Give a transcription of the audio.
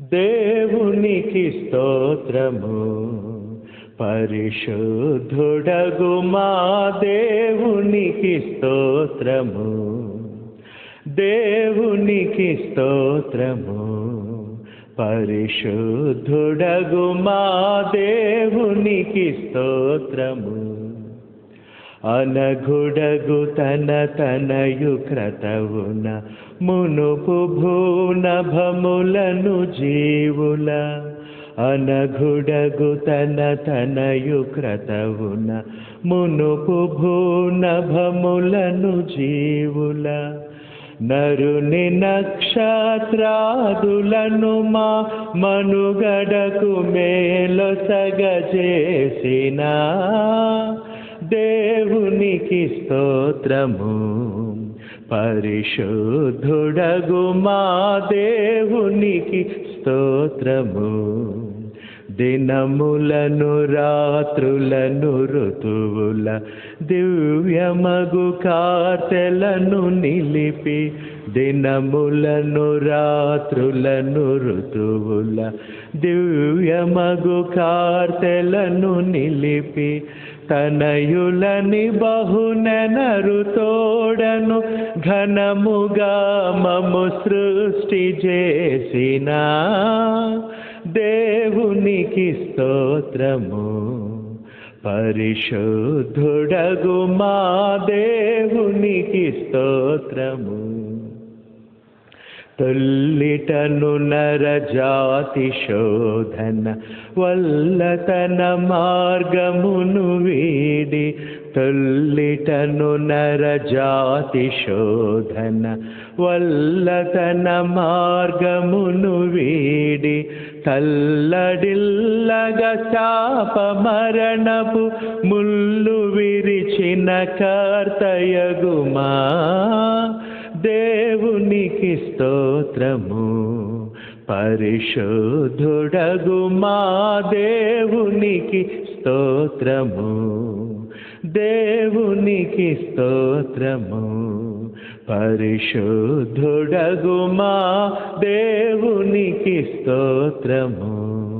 దేవునికి స్తోత్రము. పరిశుద్ధుడగు మా దేవునికి స్తోత్రము. దేవునికి స్తోత్రము. పరిశుద్ధుడగు మా దేవునికి స్తోత్రము. అనఘుడగు తనయు క్రతవున మునుపు భూనభములను జీవుల. అనఘుడగు తనయు క్రతవున మునుపు భూనభములను జీవుల. నరుని నక్షత్రాదులను మా మనుగడకు మేలొసగజేసిన దేవునికి స్తోత్రము. పరిశుద్ధుడగు మా దేవునికి స్తోత్రము. దినములను రాత్రులను ఋతువుల దివ్యమగు కార్తెలను నిలిపి. దినములను రాత్రులను ఋతువుల దివ్యమగు కార్తెలను నిలిపి. తనయులని బహునెనరు తోడను ఘనముగా మము సృష్టి చేసిన దేవునికి స్తోత్రము. పరిశుద్ధుడగు మా దేవునికి స్తోత్రము. తొల్లిటను నరజాతి శోధన వల్ల తన మార్గమును వీడి. తొల్లిటను నరజాతి శోధన వల్ల తన మార్గమును వీడి. తల్లడిల్లగా శాప మరణపు ముళ్ళు విరిచిన కర్తయగుమా దేవునికి స్తోత్రము. పరిశుద్ధుడగు మా దేవునికి స్తోత్రము. దేవునికి స్తోత్రము. పరిశుద్ధుడగు మా దేవునికి స్తోత్రము.